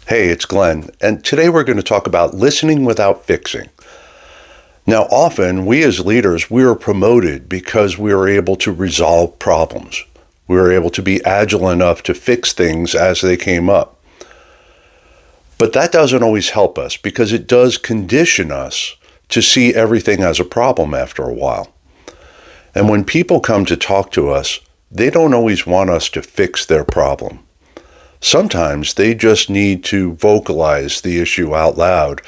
Hey, it's Glenn, and today we're going to talk about listening without fixing. Now, often we as leaders, we are promoted because we are able to resolve problems. We are able to be agile enough to fix things as they came up. But that doesn't always help us because it does condition us to see everything as a problem after a while. And when people come to talk to us, they don't always want us to fix their problem. Sometimes they just need to vocalize the issue out loud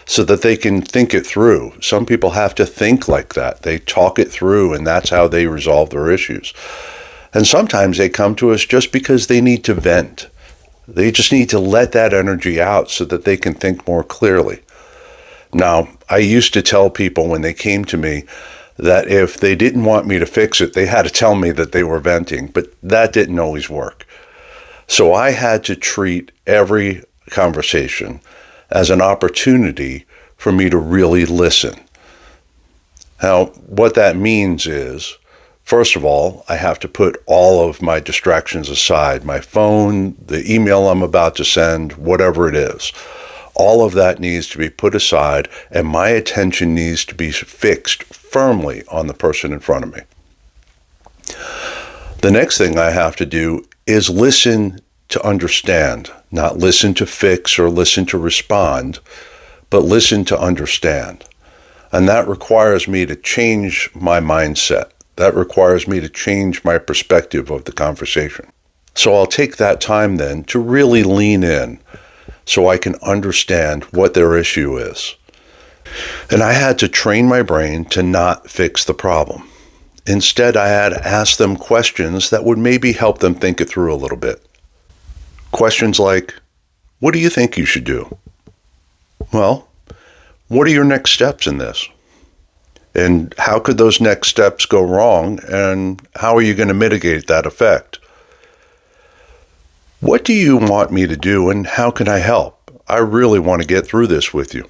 so that they can think it through. Some people have to think like that. They talk it through, and that's how they resolve their issues. And sometimes they come to us just because they need to vent. They just need to let that energy out so that they can think more clearly. Now, I used to tell people when they came to me that if they didn't want me to fix it, they had to tell me that they were venting, but that didn't always work. So I had to treat every conversation as an opportunity for me to really listen. Now, what that means is, first of all, I have to put all of my distractions aside, my phone, the email I'm about to send, whatever it is. All of that needs to be put aside, and my attention needs to be fixed firmly on the person in front of me. The next thing I have to do is listen to understand, not listen to fix or listen to respond, but listen to understand. And that requires me to change my mindset. That requires me to change my perspective of the conversation. So I'll take that time then to really lean in so I can understand what their issue is. And I had to train my brain to not fix the problem. Instead, I had to ask them questions that would maybe help them think it through a little bit. Questions like, what do you think you should do? Well, what are your next steps in this? And how could those next steps go wrong? And how are you going to mitigate that effect? What do you want me to do and how can I help? I really want to get through this with you.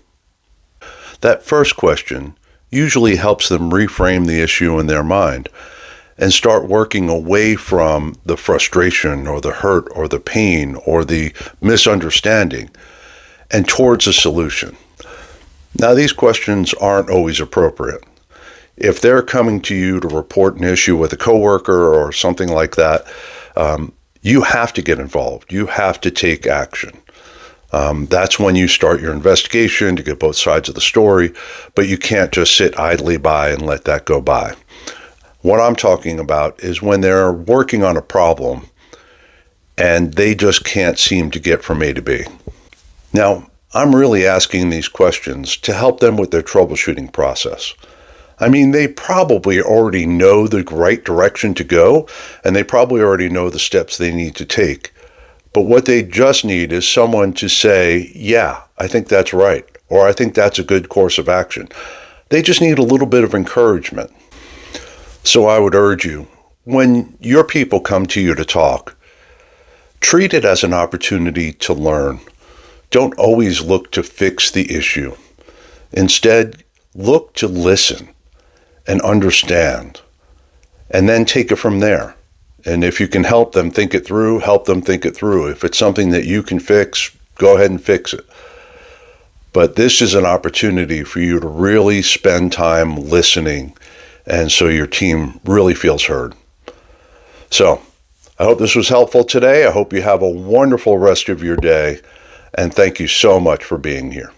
That first question usually helps them reframe the issue in their mind and start working away from the frustration or the hurt or the pain or the misunderstanding and towards a solution. Now, these questions aren't always appropriate. If they're coming to you to report an issue with a coworker or something like that, you have to get involved. You have to take action. That's when you start your investigation to get both sides of the story, but you can't just sit idly by and let that go by. What I'm talking about is when they're working on a problem and they just can't seem to get from A to B. Now, I'm really asking these questions to help them with their troubleshooting process. I mean, they probably already know the right direction to go, and they probably already know the steps they need to take. But what they just need is someone to say, yeah, I think that's right, or I think that's a good course of action. They just need a little bit of encouragement. So I would urge you, when your people come to you to talk, treat it as an opportunity to learn. Don't always look to fix the issue. Instead, look to listen and understand, and then take it from there. And if you can help them think it through, help them think it through. If it's something that you can fix, go ahead and fix it. But this is an opportunity for you to really spend time listening, and so your team really feels heard. So, I hope this was helpful today. I hope you have a wonderful rest of your day, and thank you so much for being here.